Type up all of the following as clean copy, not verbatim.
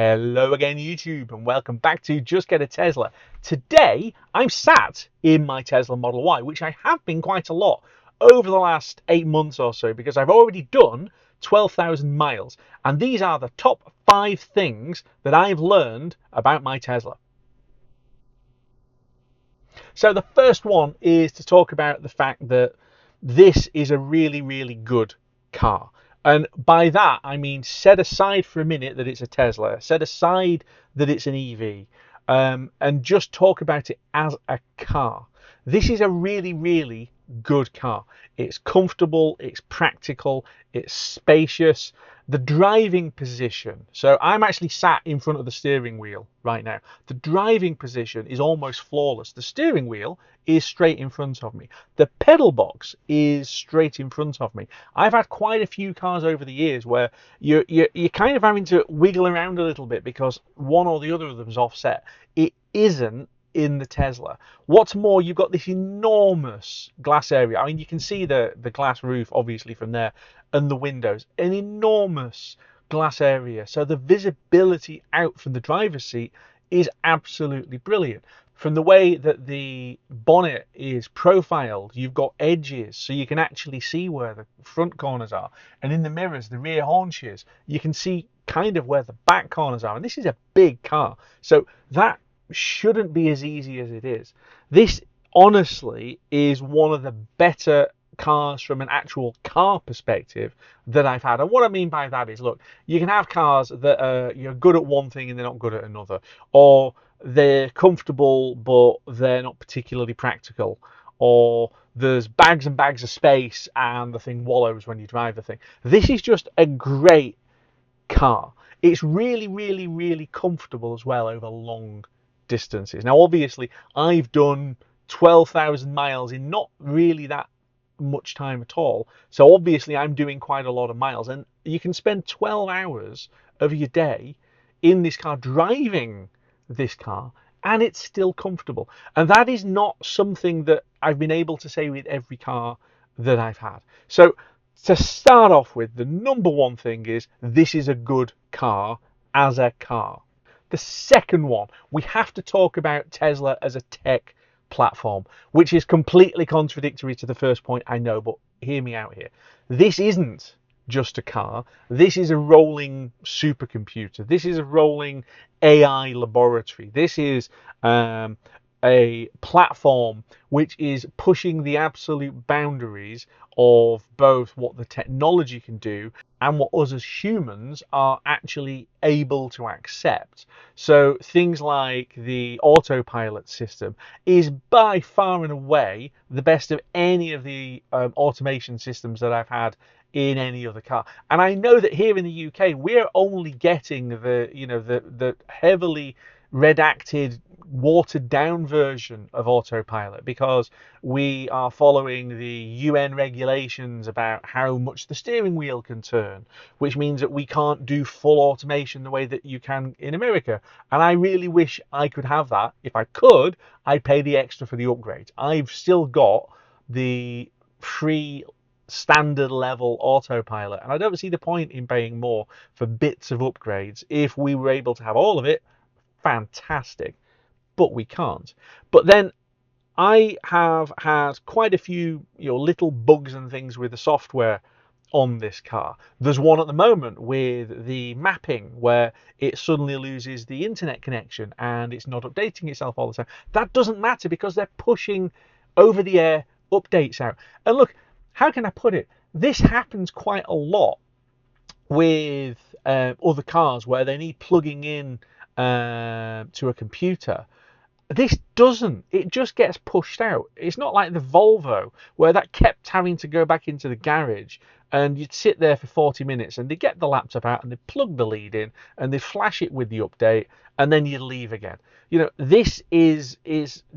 Hello again, YouTube, and welcome back to Just Get a Tesla. Today, I'm sat in my Tesla Model Y, which I have been quite a lot over the last 8 months or so, because I've already done 12,000 miles. And these are the top 5 things that I've learned about my Tesla. So the first one is to talk about the fact that this is a really, really good car. And by that, I mean, set aside for a minute that it's a Tesla, set aside that it's an EV, and just talk about it as a car. This is a really, really good car. It's comfortable, it's practical, it's spacious. The driving position, so I'm actually sat in front of the steering wheel right now. The driving position is almost flawless. The steering wheel is straight in front of me. The pedal box is straight in front of me. I've had quite a few cars over the years where you're kind of having to wiggle around a little bit because one or the other of them is offset. It isn't in the Tesla. What's more, you've got this enormous glass area. I mean, you can see the glass roof obviously from there, and the windows, an enormous glass area. So the visibility out from the driver's seat is absolutely brilliant. From the way that the bonnet is profiled, you've got edges, so you can actually see where the front corners are. And in the mirrors, the rear haunches, you can see kind of where the back corners are. And this is a big car, so that shouldn't be as easy as it is. This honestly is one of the better cars from an actual car perspective that I've had. And what I mean by that is, look, you can have cars that you're good at one thing and they're not good at another, or they're comfortable but they're not particularly practical, or there's bags and bags of space and the thing wallows when you drive the thing. This is just a great car. It's really, really, really comfortable as well over long distances. Now, obviously, I've done 12,000 miles in not really that much time at all. So obviously I'm doing quite a lot of miles, and you can spend 12 hours of your day in this car driving this car and it's still comfortable. And that is not something that I've been able to say with every car that I've had. So to start off with, the number one thing is this is a good car as a car. The second one, we have to talk about Tesla as a tech platform, which is completely contradictory to the first point, I know, but hear me out here. This isn't just a car. This is a rolling supercomputer. This is a rolling AI laboratory. This is a platform which is pushing the absolute boundaries of both what the technology can do and what us as humans are actually able to accept. So things like the autopilot system is by far and away the best of any of the automation systems that I've had in any other car. And I know that here in the UK we're only getting the heavily redacted, watered down version of autopilot because we are following the UN regulations about how much the steering wheel can turn, which means that we can't do full automation the way that you can in America. And I really wish I could have that. If I could, I'd pay the extra for the upgrade. I've still got the free standard level autopilot, and I don't see the point in paying more for bits of upgrades. If we were able to have all of it, fantastic, but we can't. But then I have had quite a few little bugs and things with the software on this car. There's one at the moment with the mapping where it suddenly loses the internet connection and it's not updating itself all the time. That doesn't matter because they're pushing over the air updates out. And look, how can I put it? This happens quite a lot with other cars where they need plugging in to a computer. This doesn't. It just gets pushed out. It's not like the Volvo where that kept having to go back into the garage and you'd sit there for 40 minutes and they get the laptop out and they plug the lead in and they flash it with the update and then you leave again. This is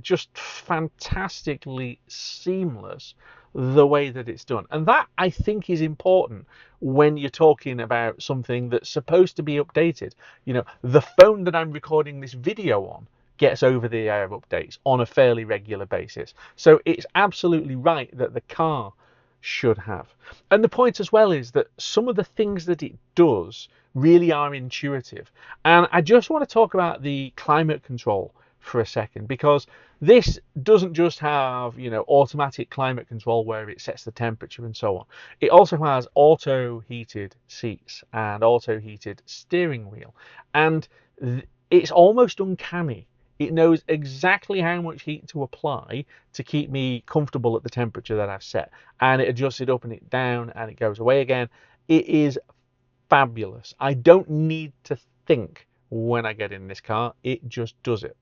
just fantastically seamless the way that it's done. And that, I think, is important when you're talking about something that's supposed to be updated. The phone that I'm recording this video on gets over the air updates on a fairly regular basis. So it's absolutely right that the car should have. And the point as well is that some of the things that it does really are intuitive. And I just want to talk about the climate control for a second, because this doesn't just have, automatic climate control where it sets the temperature and so on. It also has auto heated seats and auto heated steering wheel. And it's almost uncanny. It knows exactly how much heat to apply to keep me comfortable at the temperature that I've set. And it adjusts it up and it down and it goes away again. It is fabulous. I don't need to think when I get in this car. It just does it.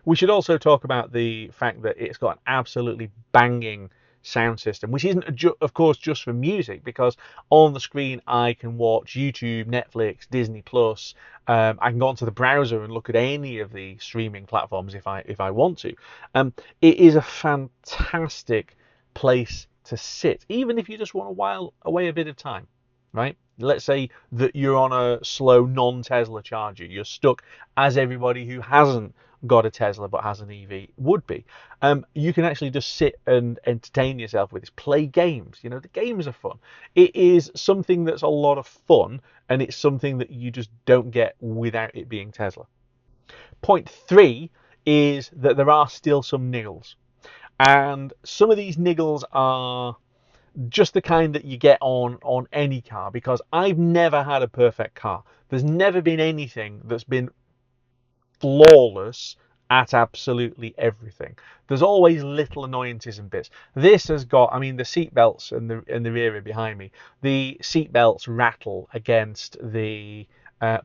We should also talk about the fact that it's got an absolutely banging sound system, which isn't, of course, just for music, because on the screen I can watch YouTube, Netflix, Disney Plus. I can go onto the browser and look at any of the streaming platforms if I want to. It is a fantastic place to sit, even if you just want to while away a bit of time, right? Let's say that you're on a slow non-Tesla charger. You're stuck, as everybody who hasn't got a Tesla but has an EV would be. You can actually just sit and entertain yourself with this, play games. The games are fun. It is something that's a lot of fun, and it's something that you just don't get without it being Tesla. Point 3 is that there are still some niggles, and some of these niggles are just the kind that you get on any car, because I've never had a perfect car. There's never been anything that's been flawless at absolutely everything. There's always little annoyances and bits. This has got, the seat belts in the rear behind me. The seat belts rattle against the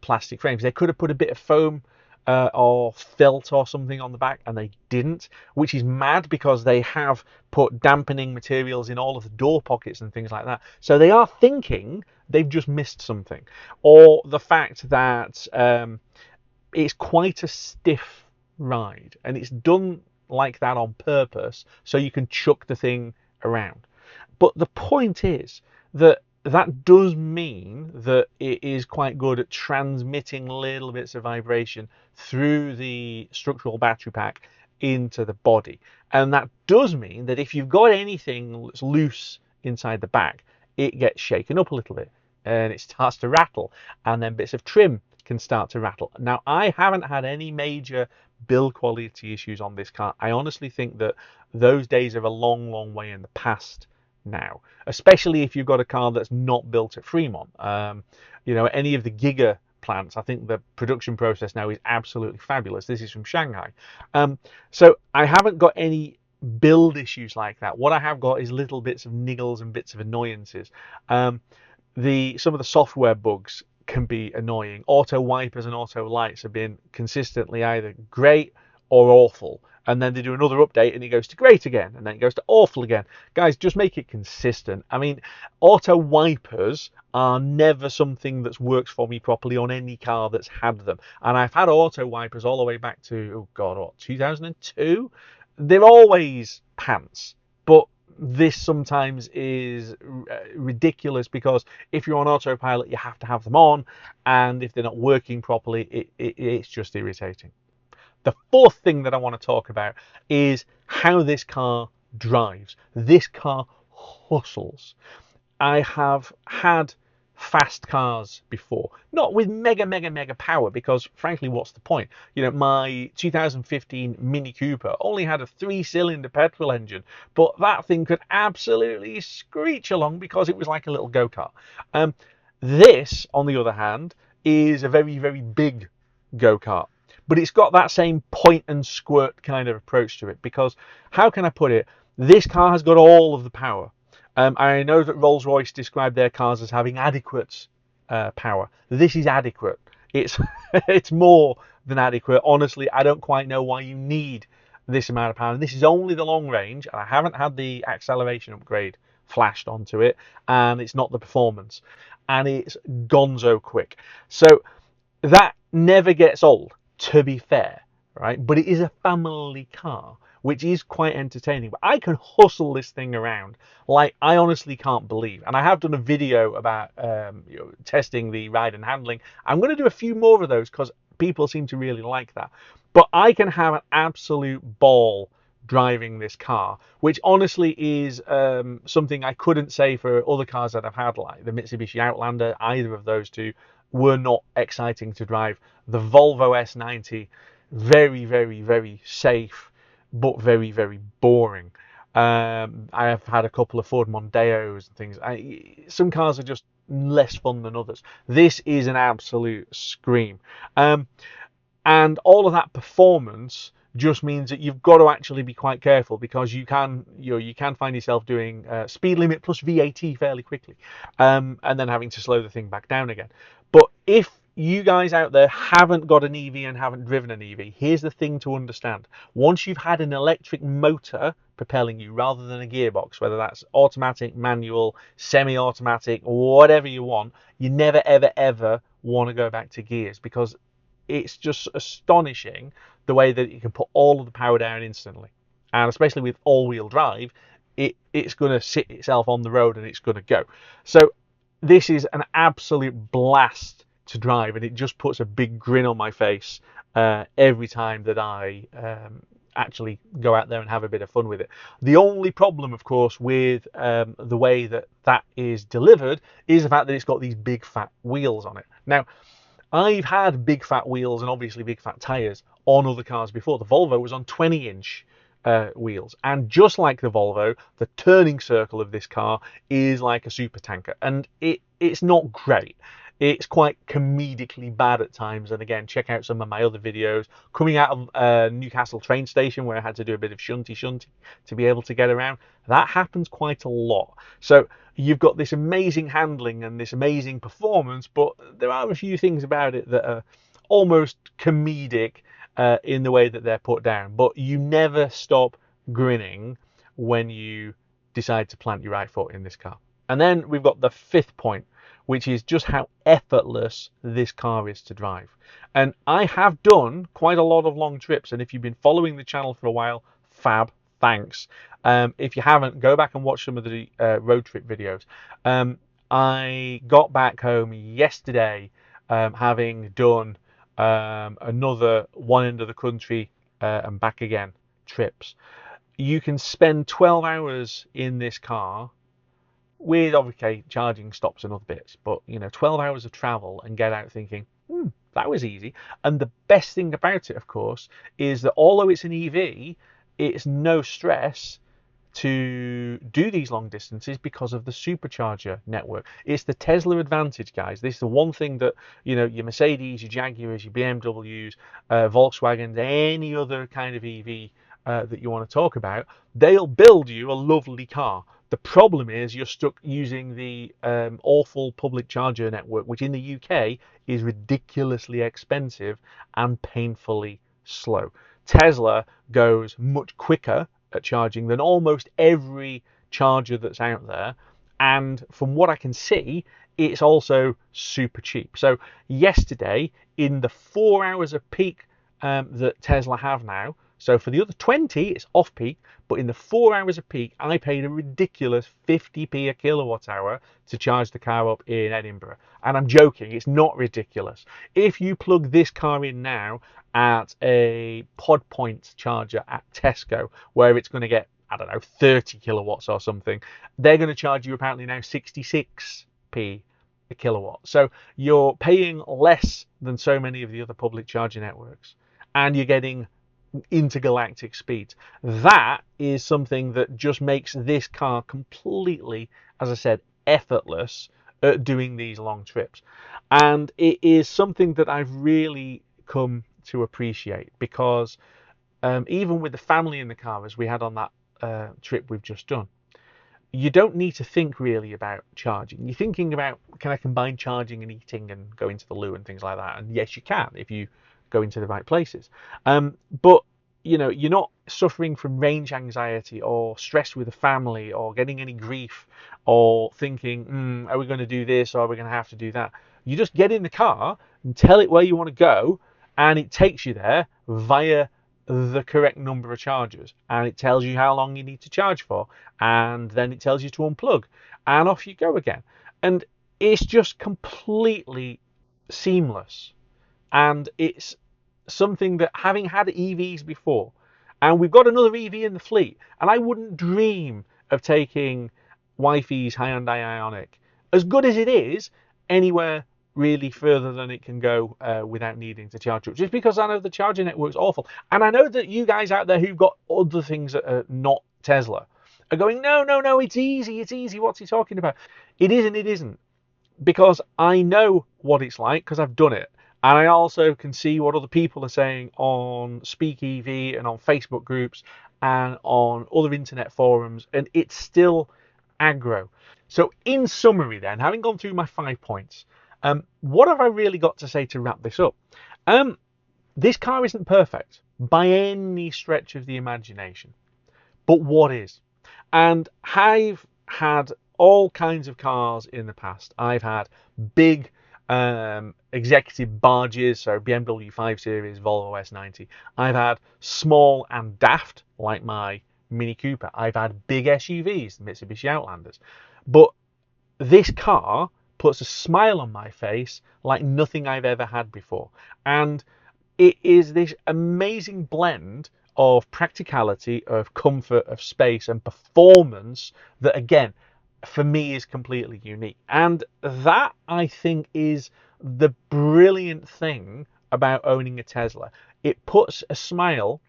plastic frames. They could have put a bit of foam or felt or something on the back, and they didn't, which is mad, because they have put dampening materials in all of the door pockets and things like that. So they are thinking they've just missed something. Or the fact that it's quite a stiff ride, and it's done like that on purpose so you can chuck the thing around. But the point is that does mean that it is quite good at transmitting little bits of vibration through the structural battery pack into the body. And that does mean that if you've got anything that's loose inside the back, it gets shaken up a little bit and it starts to rattle, and then bits of trim can start to rattle. Now, I haven't had any major build quality issues on this car. I honestly think that those days are a long, long way in the past now, especially if you've got a car that's not built at Fremont. Any of the Giga plants, I think the production process now is absolutely fabulous. This is from Shanghai. So I haven't got any build issues like that. What I have got is little bits of niggles and bits of annoyances. Some of the software bugs can be annoying. Auto wipers and auto lights have been consistently either great or awful, and then they do another update and it goes to great again, and then it goes to awful again. Guys, just make it consistent. Auto wipers are never something that's worked for me properly on any car that's had them, and I've had auto wipers all the way back to 2002. They're always pants, but this sometimes is ridiculous, because if you're on autopilot you have to have them on, and if they're not working properly it's just irritating. The fourth thing that I want to talk about is how this car drives. This car hustles. I have had fast cars before, not with mega power, because frankly, what's the point? My 2015 Mini Cooper only had a 3-cylinder petrol engine, but that thing could absolutely screech along because it was like a little go-kart. This, on the other hand, is a very, very big go-kart, but it's got that same point and squirt kind of approach to it, because how can I put it? This car has got all of the power. I know that Rolls-Royce described their cars as having adequate power. This is adequate. It's it's more than adequate. Honestly, I don't quite know why you need this amount of power. And this is only the long range, and I haven't had the acceleration upgrade flashed onto it, and it's not the performance, and it's gonzo quick. So that never gets old, to be fair, right? But it is a family car, which is quite entertaining. But I can hustle this thing around like I honestly can't believe. And I have done a video about testing the ride and handling. I'm going to do a few more of those because people seem to really like that. But I can have an absolute ball driving this car, which honestly is something I couldn't say for other cars that I've had, like the Mitsubishi Outlander. Either of those two were not exciting to drive. The Volvo S90, very, very, very safe, but very, very boring. I have had a couple of Ford Mondeos and things. Some cars are just less fun than others. This is an absolute scream. And all of that performance just means that you've got to actually be quite careful, because you can find yourself doing speed limit plus VAT fairly quickly, and then having to slow the thing back down again. But if you guys out there haven't got an EV and haven't driven an EV, here's the thing to understand. Once you've had an electric motor propelling you rather than a gearbox, whether that's automatic, manual, semi-automatic, whatever you want, you never, ever, ever want to go back to gears, because it's just astonishing the way that you can put all of the power down instantly. And especially with all-wheel drive, it's going to sit itself on the road and it's going to go. So this is an absolute blast to drive, and it just puts a big grin on my face every time that I actually go out there and have a bit of fun with it. The only problem, of course, with the way that is delivered is the fact that it's got these big fat wheels on it. Now, I've had big fat wheels and obviously big fat tyres on other cars before. The Volvo was on 20-inch wheels, and just like the Volvo, the turning circle of this car is like a super tanker, and it's not great. It's quite comedically bad at times. And again, check out some of my other videos coming out of Newcastle train station, where I had to do a bit of shunty to be able to get around. That happens quite a lot. So you've got this amazing handling and this amazing performance, but there are a few things about it that are almost comedic in the way that they're put down. But you never stop grinning when you decide to plant your right foot in this car. And then we've got the fifth point, which is just how effortless this car is to drive. And I have done quite a lot of long trips, and if you've been following the channel for a while, fab, thanks. If you haven't, go back and watch some of the road trip videos. I got back home yesterday, having done another one end of the country and back again trips. You can spend 12 hours in this car with, okay, charging stops and other bits, but 12 hours of travel and get out thinking, that was easy. And the best thing about it, of course, is that although it's an EV, it's no stress to do these long distances because of the supercharger network. It's the Tesla advantage, guys. This is the one thing that your Mercedes, your Jaguars, your BMWs, Volkswagens, any other kind of EV that you want to talk about, they'll build you a lovely car. The problem is you're stuck using the awful public charger network, which in the UK is ridiculously expensive and painfully slow. Tesla goes much quicker at charging than almost every charger that's out there, and from what I can see, it's also super cheap. So yesterday, in the 4 hours of peak that Tesla have now, so for the other 20, it's off peak, but in the 4 hours of peak, I paid a ridiculous 50p a kilowatt hour to charge the car up in Edinburgh. And I'm joking, it's not ridiculous. If you plug this car in now at a Pod Point charger at Tesco, where it's going to get, I don't know, 30 kilowatts or something, they're going to charge you apparently now 66p a kilowatt. So you're paying less than so many of the other public charger networks, and you're getting intergalactic speeds. That is something that just makes this car completely, as I said, effortless at doing these long trips. And it is something that I've really come to appreciate, because even with the family in the car, as we had on that trip we've just done, you don't need to think really about charging. You're thinking about, can I combine charging and eating and go into the loo and things like that? And yes, you can if you go into the right places. But you're not suffering from range anxiety or stress with the family or getting any grief or thinking, are we going to do this or are we going to have to do that? You just get in the car and tell it where you want to go, and it takes you there via the correct number of chargers, and it tells you how long you need to charge for, and then it tells you to unplug, and off you go again. And it's just completely seamless. And it's something that, having had EVs before And we've got another EV in the fleet. And I wouldn't dream of taking Wi-Fi's Hyundai Ioniq, as good as it is, anywhere really further than it can go without needing to charge up. Just because I know the charging network's awful. And I know that you guys out there who've got other things that are not Tesla are going, no, no, no, it's easy. What's he talking about? It is and it isn't. Because I know what it's like because I've done it. And I also can see what other people are saying on Speak EV and on Facebook groups and on other internet forums. And it's still aggro. So in summary then, having gone through my 5 points, what have I really got to say to wrap this up? This car isn't perfect by any stretch of the imagination. But what is? And I've had all kinds of cars in the past. I've had big executive barges, so BMW 5 Series, Volvo S90. I've had small and daft, like my Mini Cooper. I've had big SUVs, the Mitsubishi Outlanders. But this car puts a smile on my face like nothing I've ever had before. And it is this amazing blend of practicality, of comfort, of space and performance that, again, for me is completely unique. And that, I think, is the brilliant thing about owning a Tesla. It puts a smile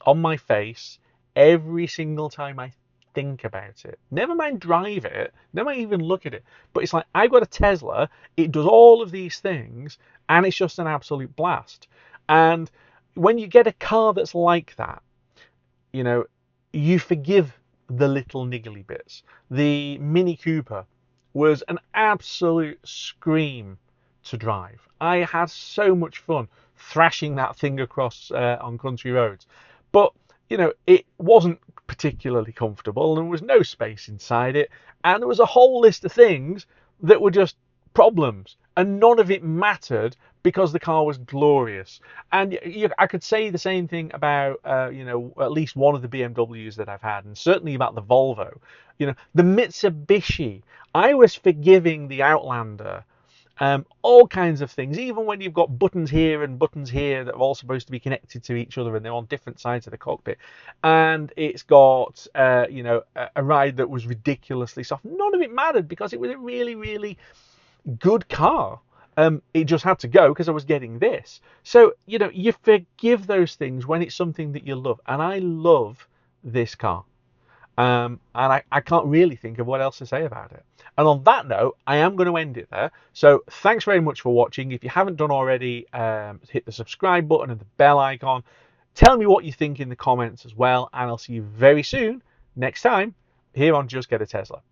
on my face every single time I think about it. Never mind drive it, never mind even look at it. But it's like, I've got a Tesla, it does all of these things, and it's just an absolute blast. And when you get a car that's like that, you know, you forgive the little niggly bits. The Mini Cooper was an absolute scream to drive. I had so much fun thrashing that thing across on country roads. But, you know, it wasn't particularly comfortable. There was no space inside it. And there was a whole list of things that were just problems. And none of it mattered because the car was glorious. And I could say the same thing about, you know, at least one of the BMWs that I've had, and certainly about the Volvo. You know, the Mitsubishi, I was forgiving the Outlander, all kinds of things, even when you've got buttons here and buttons here that are all supposed to be connected to each other and they're on different sides of the cockpit. And it's got, you know, a ride that was ridiculously soft. None of it mattered because it was a really, really good car. It just had to go because I was getting this. So, you know, you forgive those things when it's something that you love. And I love this car. And I can't really think of what else to say about it. And on that note, I am going to end it there. So thanks very much for watching. If you haven't done already, hit the subscribe button and the bell icon. Tell me what you think in the comments as well. And I'll see you very soon next time here on Just Get a Tesla.